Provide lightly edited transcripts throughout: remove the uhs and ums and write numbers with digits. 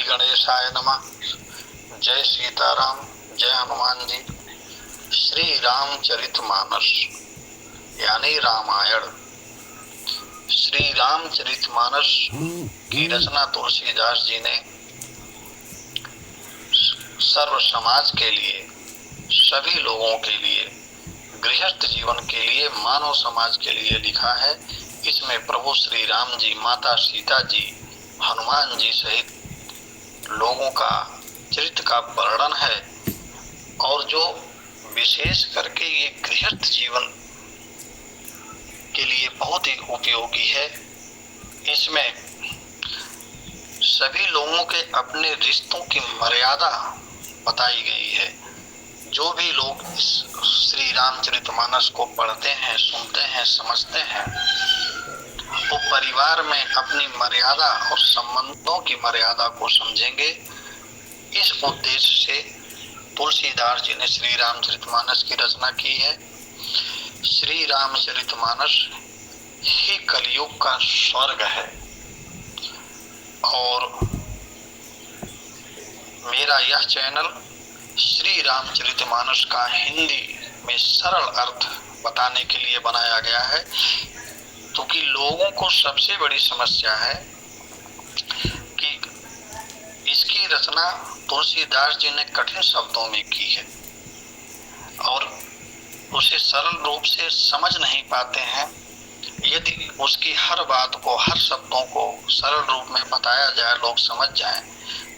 गणेशाय नमः। जय सीताराम, जय हनुमान जी। श्री रामचरितमानस यानी रामायण। श्री रामचरितमानस की रचना तुलसीदास जी ने सर्व समाज के लिए, सभी लोगों के लिए, गृहस्थ जीवन के लिए, मानव समाज के लिए लिखा है। इसमें प्रभु श्री राम जी, माता सीता जी, हनुमान जी सहित लोगों का चरित्र का वर्णन है और जो विशेष करके ये गृहस्थ जीवन के लिए बहुत ही उपयोगी है। इसमें सभी लोगों के अपने रिश्तों की मर्यादा बताई गई है। जो भी लोग इस श्री रामचरितमानस को पढ़ते हैं, सुनते हैं, समझते हैं, वो परिवार में अपनी मर्यादा और संबंधों की मर्यादा को समझेंगे। इस उद्देश्य से तुलसीदास जी ने श्री रामचरितमानस की रचना की है। श्री रामचरितमानस ही कलयुग का स्वर्ग है और मेरा यह चैनल श्री रामचरितमानस का हिंदी में सरल अर्थ बताने के लिए बनाया गया है, क्योंकि लोगों को सबसे बड़ी समस्या है कि इसकी रचना तुलसीदास जी ने कठिन शब्दों में की है और उसे सरल रूप से समझ नहीं पाते हैं। यदि उसकी हर बात को, हर शब्दों को सरल रूप में बताया जाए, लोग समझ जाएं,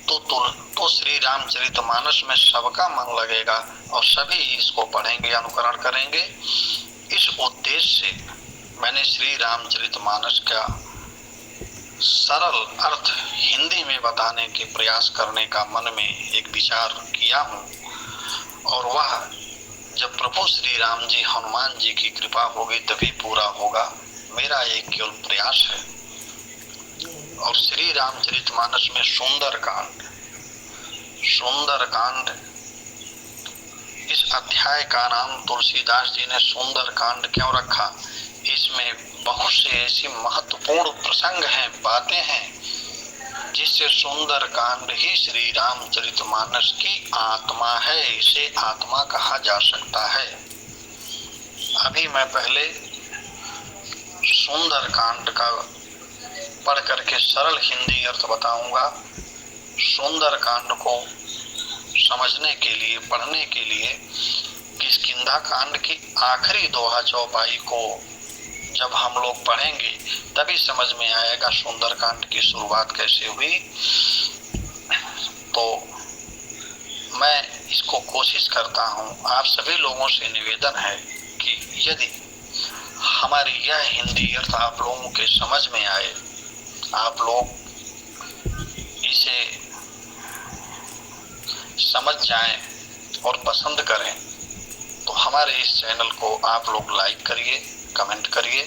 तो श्री रामचरितमानस में सबका मन लगेगा और सभी इसको पढ़ेंगे, अनुकरण करेंगे। इस उद्देश्य से मैंने श्री रामचरितमानस का सरल अर्थ हिंदी में बताने के प्रयास करने का मन में एक विचार किया हूँ और वह जब प्रभु श्री राम जी, हनुमान जी की कृपा होगी तभी पूरा होगा। मेरा एक केवल प्रयास है। और श्री रामचरितमानस में सुंदर कांड, इस अध्याय का नाम तुलसीदास जी ने सुंदर कांड क्यों रखा? इसमें बहुत से ऐसी महत्वपूर्ण प्रसंग हैं, बातें हैं, जिससे सुंदर कांड ही श्री रामचरितमानस की आत्मा है। इसे आत्मा कहा जा सकता है। अभी मैं पहले सुंदर कांड का पढ़ करके सरल हिंदी अर्थ बताऊंगा। सुंदर कांड को समझने के लिए, पढ़ने के लिए किष्किंधा कांड की आखिरी दोहा चौपाई को जब हम लोग पढ़ेंगे तभी समझ में आएगा सुंदर कांड की शुरुआत कैसे हुई। तो मैं इसको कोशिश करता हूँ। आप सभी लोगों से निवेदन है कि यदि हमारी यह हिंदी अर्थ आप लोगों के समझ में आए, आप लोग इसे समझ जाएं और पसंद करें, तो हमारे इस चैनल को आप लोग लाइक करिए, कमेंट करिए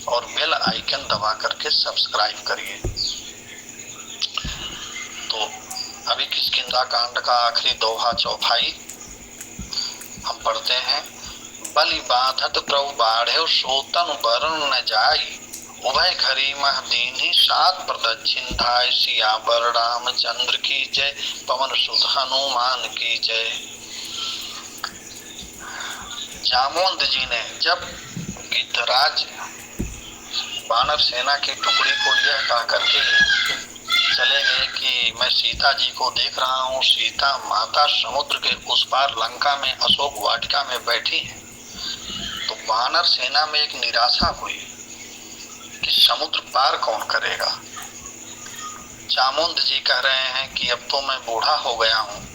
और बेल आइकन दबा करके सब्सक्राइब करिए। तो अभी किष्किंधा कांड का आखिरी दोहा चौपाई हम पढ़ते हैं। बलि बाधत प्रभु बाढ़े सोतन वरण न जाई, उभय घरी मह दीन्ही सात प्रदक्षिण धाय, सियावर रामचंद्र की जय, पवन सुत हनुमान की जय। जामवंत जी ने जब गिद्धराज वानर सेना की टुकड़ी को यह कह करके चले गए कि मैं सीता जी को देख रहा हूँ, सीता माता समुद्र के उस पार लंका में अशोक वाटिका में बैठी है, तो वानर सेना में एक निराशा हुई कि समुद्र पार कौन करेगा। जामवंत जी कह रहे हैं कि अब तो मैं बूढ़ा हो गया हूँ,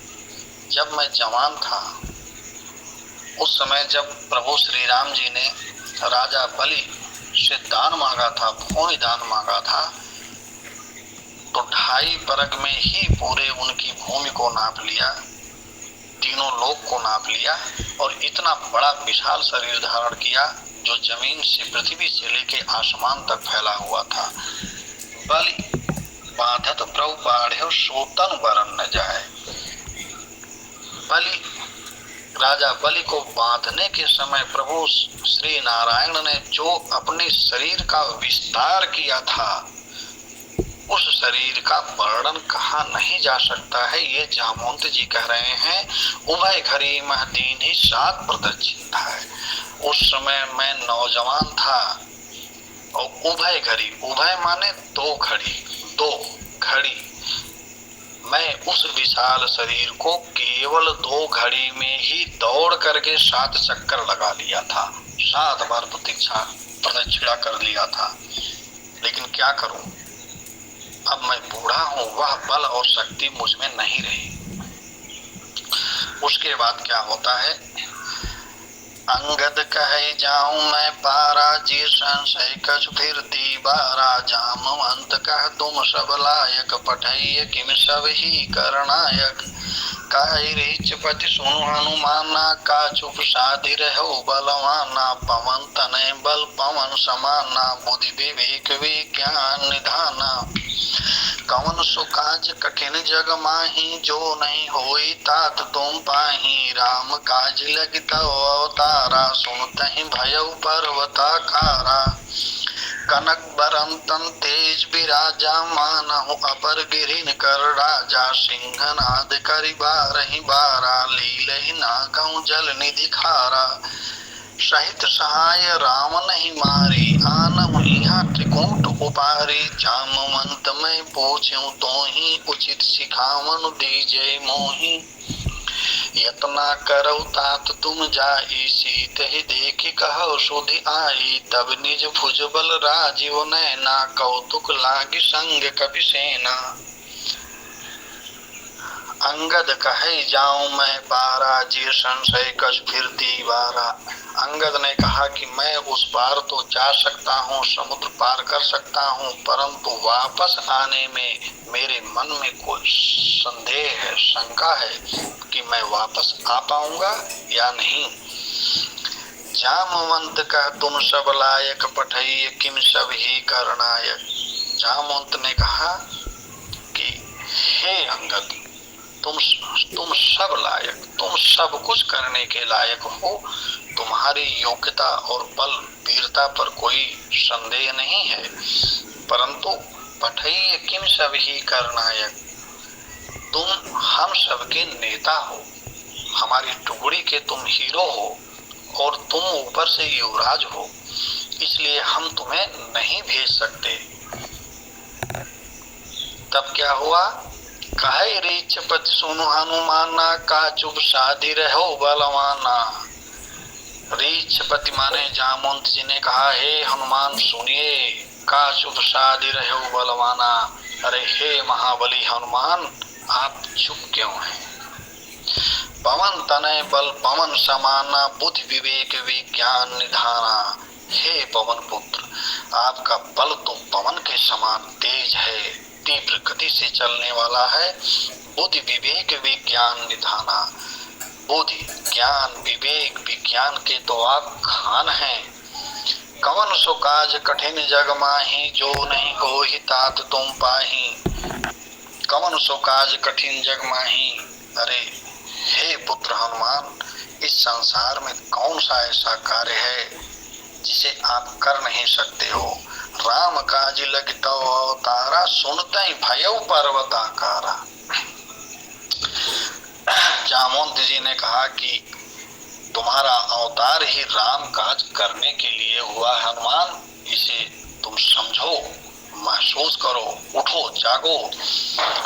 जब मैं जवान था उस समय जब प्रभु श्री राम जी ने राजा बलि से दान मांगा था, भूमि दान मांगा था, तो 2.5 परग में ही पूरे उनकी भूमि को नाप लिया, तीनों लोक को नाप लिया और इतना बड़ा विशाल शरीर धारण किया जो जमीन से, पृथ्वी से लेके आसमान तक फैला हुआ था। बलि बाधत प्रभु बाढ़े सोतन वरण न जाए। बलि, राजा बलि को बांधने के समय प्रभु श्री नारायण ने जो अपने शरीर का विस्तार किया था, उस शरीर का वर्णन कहा नहीं जा सकता है, ये जामवंत जी कह रहे हैं। उभय घड़ी मह दीन ही सात प्रदक्षिण था। उस समय मैं नौजवान था और उभय घड़ी, उभय माने दो घड़ी, दो घड़ी, मैं उस विशाल शरीर को केवल 2 घड़ी में ही दौड़ करके 7 चक्कर लगा लिया था, 7 बार प्रदक्षिणा कर लिया था। लेकिन क्या करूं, अब मैं बूढ़ा हूं, वह बल और शक्ति मुझ में नहीं रही। उसके बाद क्या होता है, अंगद कहे जाऊं मैं पारा, जी संशय कछ फिर दीवारा, जामवंत कह तुम सब लायक, पठैय किम सब ही करनायक। काई रीच पति सुनु हनुमाना, का चुप साधि रहो बलवाना, पवन तनय बल पवन समाना, बुद्धि विवेक विज्ञान निधाना। कवन सो काज कठिन जग माही, जो नहीं होई तात तुम पाही, राम काज लगित अवतारा, सुनतहि भयउ पर्वताकारा। कनक बरन तन तेज बिराजा, मानहु अपर गिरिन कर राजा, सिंहनाद करि बारहि बारा, लीलहि नागहु जल निधि खारा। सहित सहाय राम नहीं मारी, आनहु इहाँ त्रिकूट उपारी, जामवंत मैं पूछूं तोहि, उचित सिखावन दीजै मोहि। यतना करौ तात तुम जाई, सीत ही देखी कहो सुधि आई, तब निज भुज बल राजीव नैना, कौतुक लागी संग कपि सेना। अंगद कहे जाऊं मैं पारा, जी संशय कछ फिर दीवारा। अंगद ने कहा कि मैं उस पार तो जा सकता हूँ, समुद्र पार कर सकता हूँ, परंतु वापस आने में मेरे मन में कोई संदेह है, शंका है कि मैं वापस आ पाऊंगा या नहीं। जामवंत कह तुम सब लायक, पठैय किम सब ही करनायक। जामवंत ने कहा कि हे अंगद, तुम सब लायक, तुम सब कुछ करने के लायक हो, तुम्हारी योग्यता और बल वीरता पर कोई संदेह नहीं है, परंतु पठैय किम सब ही करनायक, तुम हम सबके नेता हो, हमारी टुकड़ी के तुम हीरो हो और तुम ऊपर से युवराज हो, इसलिए हम तुम्हें नहीं भेज सकते। तब क्या हुआ, कहे रीच पति सुनु हनुमाना, का चुप साधि रहो बलवाना। रीच पति माने जामवंत जी ने कहा, हे हनुमान सुनिए, का चुप साधि रहो बलवाना। अरे हे महाबली हनुमान, आप चुप क्यों हैं? पवन तनय बल पवन समाना, बुद्धि विवेक विज्ञान निधाना। हे पवन पुत्र, आपका बल तो पवन के समान तेज है, तीव्र गति से चलने वाला है, बुद्धि विवेक विज्ञान निधाना। बुद्धि ज्ञान विवेक विज्ञान के तो आप खान हैं। कवन सो काज कठिन जग माही, जो नहीं होहि तात तुम पाही। कवन सो काज कठिन जग माही, अरे हे पुत्र हनुमान, इस संसार में कौन सा ऐसा कार्य है जिसे आप कर नहीं सकते हो। राम काज लगितो अवतारा, सुनते ही भयउ पर्वताकारा। जामवंत जी ने कहा कि तुम्हारा अवतार ही राम काज करने के लिए हुआ हनुमान, इसे तुम समझो, महसूस करो, उठो जागो।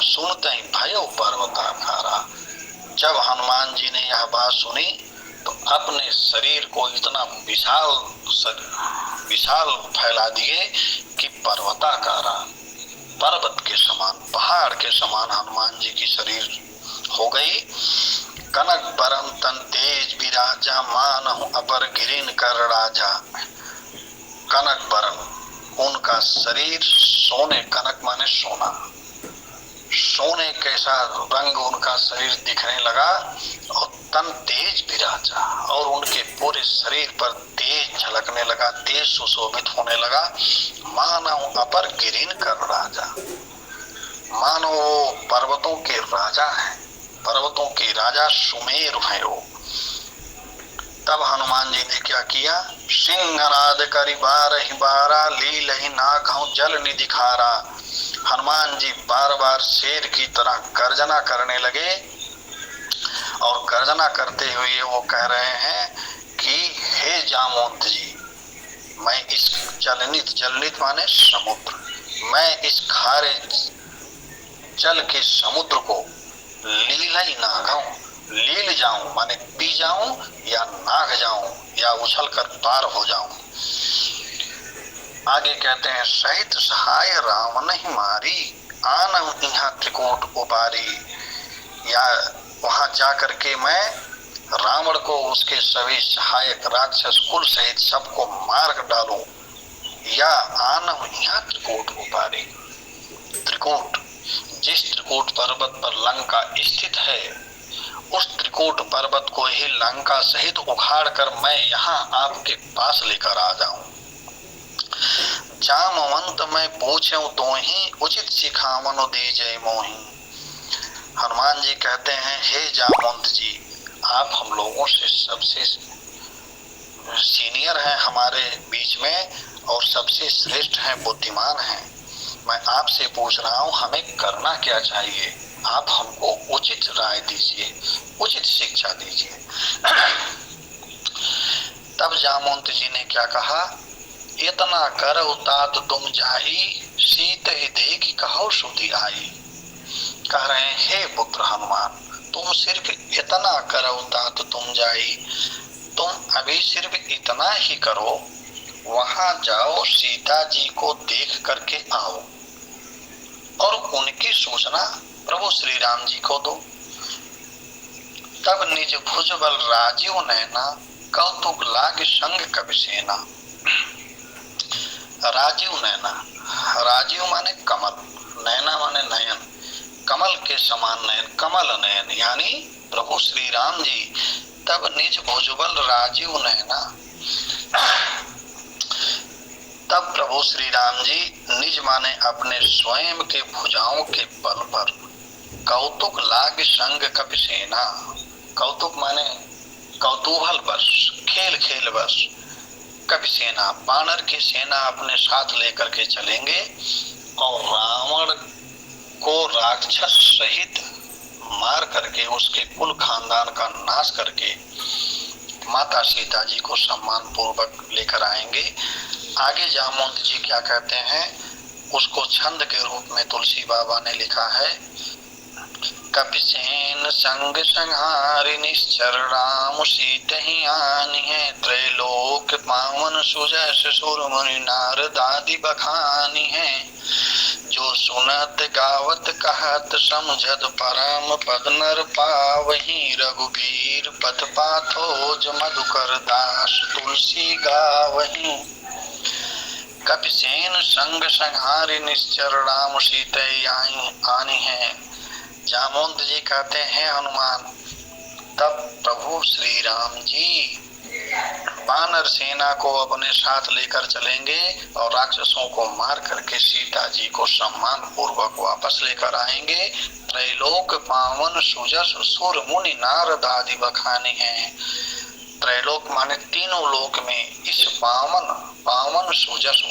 सुनते ही भयउ पर्वताकारा। जब हनुमान जी ने यह बात सुनी तो अपने शरीर को इतना विशाल फैला दिए कि पर्वताकारा, पर्वत के समान, पहाड़ के समान हनुमान जी की शरीर हो गई। कनक बरन तन तेज बिराजा, मानहु अपर गिरिन कर राजा। कनक बरन, उनका शरीर सोने, कनक माने सोना, सोने कैसा रंग उनका शरीर दिखने लगा, और तन तेज बिराजा, और उनके पूरे शरीर पर तेज झलकने लगा, तेज सुशोभित होने लगा। मानो अपर गिरिन कर राजा, मानो वो पर्वतों के राजा हैं, पर्वतों के राजा सुमेरु हैं वो। तब हनुमान जी ने क्या किया, सिंहनाद करि बारहि बारा, लीलहि नागहु जल निधि खारा। हनुमान जी बार बार शेर की तरह गर्जना करने लगे और गर्जना करते हुए वो कह रहे हैं कि हे जामवंत जी, मैं इस जलनित माने समुद्र, मैं इस खारे जल के समुद्र को लीला ही नागाऊं, लील जाऊं माने पी जाऊं या नाग जाऊं या उछल कर पार हो जाऊं। आगे कहते हैं सहित सहाय राम नहीं मारी, आनम इहा त्रिकूट उपारी, या वहां जाकर के मैं रावण को उसके सभी सहायक राक्षस कुल सहित सबको मार डालूं, या आनम इहा त्रिकूट उपारी। त्रिकूट, जिस त्रिकूट पर्वत पर लंका स्थित है उस त्रिकूट पर्वत को ही लंका सहित उखाड़ कर मैं यहाँ आपके पास लेकर आ जाऊं। जामवंत मैं पूछूं तो ही उचित सिखावन दीजय मोहि। हनुमान जी कहते हैं हे जामवंत जी, आप हम लोगों से सबसे सीनियर हैं हमारे बीच में और सबसे श्रेष्ठ हैं, बुद्धिमान हैं। मैं आपसे पूछ रहा हूं हमें करना क्या चाहिए, आप हमको उचित राय दीजिए, उचित शिक्षा दीजिए। तब जामवंत जी ने क्या कहा, इतना करो तात तुम जाही, सीत ही देखी कहो सुधि आई। कह रहे हैं हे पुत्र हनुमान, तुम सिर्फ इतना करो तात तुम जाही, तुम अभी सिर्फ इतना ही करो, वहां जाओ सीता जी को देख करके आओ और उनकी सूचना प्रभु श्री राम जी को दो। तब निज भुज बल राजीव नैना, कौतुक लाग संग कवि सेना। राजीव नैना, राजीव माने कमल, नैना माने नयन, कमल के समान नयन, कमल नयन यानी प्रभु श्री राम जी। तब निज भुजबल राजीव नैना, तब प्रभु श्री राम जी निज माने अपने स्वयं के भुजाओं के बल पर, कौतुक लाग संग कपि सेना, कौतुक माने कौतूहल बस, खेल खेल बस, कपि सेना बानर की सेना अपने साथ लेकर के चलेंगे और रावण को राक्षस सहित मार करके उसके कुल खानदान का नाश करके माता सीता जी को सम्मान पूर्वक लेकर आएंगे। आगे जामवंत जी क्या कहते हैं उसको छंद के रूप में तुलसी बाबा ने लिखा है, कपिसेन संग संहारि निश्चर राम सीत ही आनी है, त्रैलोक पावन सुजस सुर मुनि नारद आदि बखानी है, जो सुनत गावत कहत समझत परम पद नर पावहि, रघुबीर पद पाथोज मधुकर दास तुलसी गावहि। कपिसेन संग संहारि निश्चर राम सीते आनी है। जामवंत जी कहते हैं हनुमान, तब प्रभु श्री राम जी वानर सेना को अपने साथ लेकर चलेंगे और राक्षसों को मार करके सीता जी को सम्मान पूर्वक वापस लेकर आएंगे। त्रैलोक पावन सुजस सुर मुनि नारद आदि बखानी हैं। त्रैलोक माने तीनों लोक में इस पावन सुजस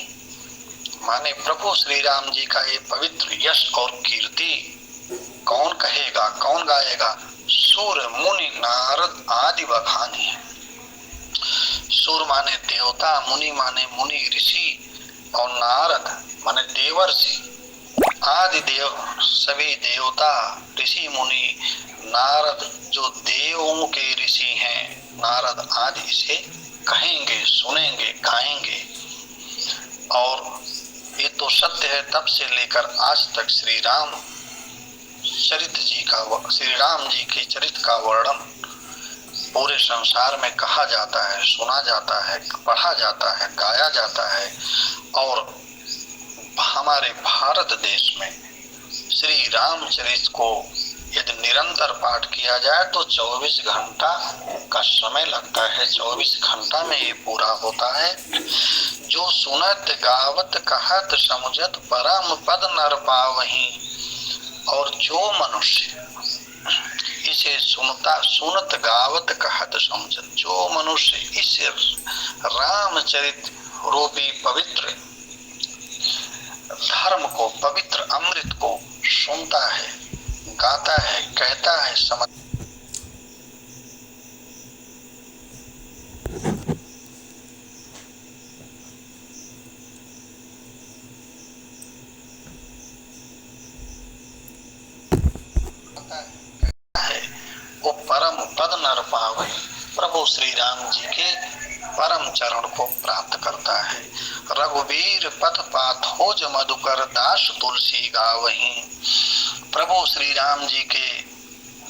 माने प्रभु श्री राम जी का ये पवित्र यश और कीर्ति कौन कहेगा, कौन गाएगा? सुर मुनि नारद आदि बखानी है। सुर माने देवता, मुनि माने मुनि ऋषि और नारद माने देवर्षि, आदि देव सभी देवता ऋषि मुनि, नारद जो देवों के ऋषि हैं, नारद आदि से कहेंगे, सुनेंगे, गाएंगे। और ये तो सत्य है, तब से लेकर आज तक श्री राम जी के चरित्र का वर्णन पूरे संसार में कहा जाता है, सुना जाता है, पढ़ा जाता है, गाया जाता है। और हमारे भारत देश में श्री रामचरित को यदि निरंतर पाठ किया जाए तो 24 घंटा का समय लगता है, 24 घंटा में ये पूरा होता है। जो सुनत गावत कहत समझत परम पद नर पावहि, और जो मनुष्य इसे सुनत गावत कहत समझत, जो मनुष्य इस रामचरित रूपी पवित्र धर्म को, पवित्र अमृत को सुनता है, गाता है, कहता है, समझ है, वो परम पद नर पावे। प्रभु श्री राम जी के परम चरण को प्राप्त करता है। रघुवीर पथ पाथोज मधुकर दास तुलसी गावहीं। प्रभु श्री राम जी के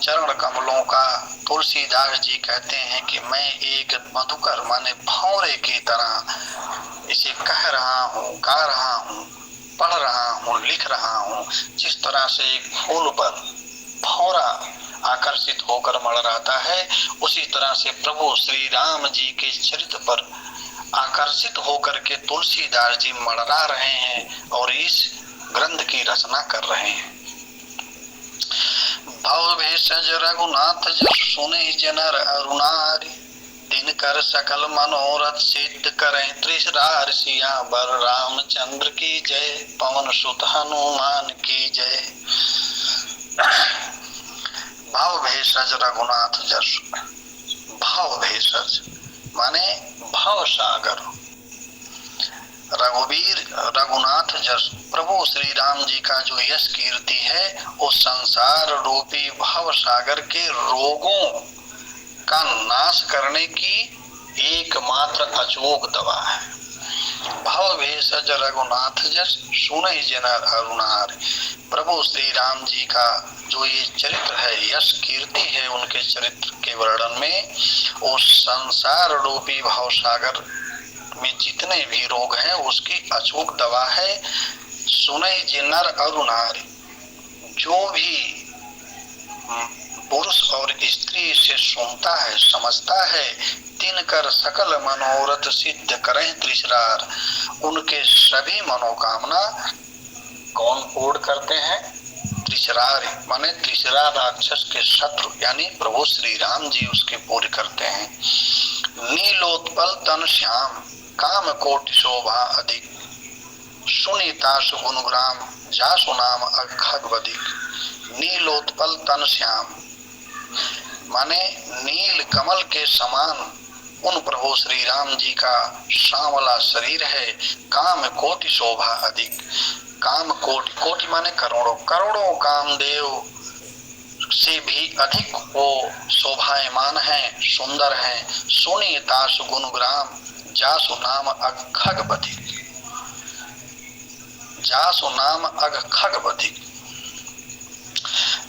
चरण कमलों का तुलसीदास जी कहते हैं कि मैं एक मधुकर माने भौरे की तरह इसे कह रहा हूँ, गा रहा हूँ, पढ़ रहा हूँ, लिख रहा हूँ। जिस तरह से एक फूल पर भौरा आकर्षित होकर मड़राता है, उसी तरह से प्रभु श्री राम जी के चरित्र पर आकर्षित होकर के तुलसीदास जी मड़रा रहे हैं और इस ग्रंथ की रचना कर रहे हैं। भव भेषज रघुनाथ जस सुने जनर अरुणारी, दिनकर सकल मनोरथ सिद्ध करें त्रिशरार। सियावर रामचंद्र की जय, पवन सुत हनुमान की जय। भव भेषज रघुनाथ जस, भव भेषज माने भव सागर, रघुवीर रघुनाथ जस प्रभु श्री राम जी का जो यश कीर्ति है वो संसार रूपी भव सागर के रोगों का नाश करने की एकमात्र अचूक दवा है। भव भेषज रघुनाथ जस सुने जनर अरुणार। प्रभु श्री राम जी का जो ये चरित्र है, यश कीर्ति है उनके चरित्र के वर्णन में, वो संसार रूपी भव सागर में जितने भी रोग हैं उसकी अचूक दवा है। सुने जिनर अरुणार, जो भी पुरुष और स्त्री इसे सुनता है, समझता है, तिनकर सकल मनोरथ सिद्ध करें त्रिशरार। उनके सभी मनोकामना कौन पूर्ण करते हैं? त्रिशरार माने त्रिशरा राक्षस के शत्रु यानी प्रभु श्री राम जी उसके पूरे करते हैं। नीलोत्पल तन श्याम, काम कोटि शोभा अधिक, सुनीता सुगुणग्राम, जासु नाम अखगवधिक। नीलोत्पल तन श्याम माने नील कमल के समान उन प्रभु श्री राम जी का सांवला शरीर है। काम कोटि शोभा अधिक, काम कोटि, कोटि माने करोड़ों, करोड़ों कामदेव से भी अधिक वो शोभायमान है, सुंदर है। सुनीता सुगुणग्राम, जासु नाम अखगवधिक, जासु नाम अखगवधिक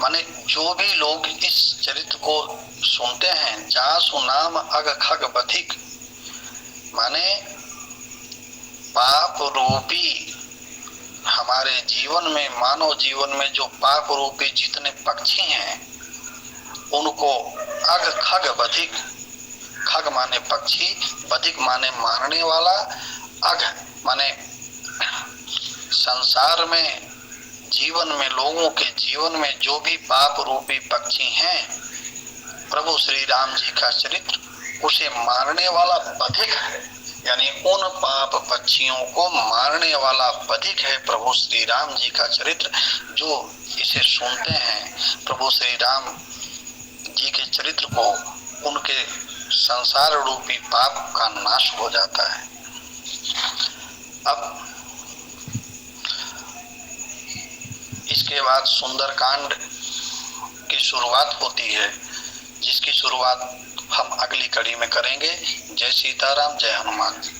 माने जो भी लोग इस चरित्र को सुनते हैं, जासु नाम अखगवधिक माने पाप रूपी हमारे जीवन में, मानव जीवन में जो पाप रूपी जितने पक्षी हैं उनको अग खग बधिक, खग माने पक्षी, बधिक माने मारने वाला, अग माने संसार में जीवन में, लोगों के जीवन में जो भी पाप रूपी पक्षी हैं, प्रभु श्री राम जी का चरित्र उसे मारने वाला बधिक है, यानी उन पाप पक्षियों को मारने वाला बधिक है प्रभु श्री राम जी का चरित्र। जो इसे सुनते हैं प्रभु श्री राम जी के चरित्र को, उनके संसार रूपी पाप का नाश हो जाता है। अब इसके बाद सुंदरकांड की शुरुआत होती है, जिसकी शुरुआत हम अगली कड़ी में करेंगे। जय सीताराम, जय हनुमान जी।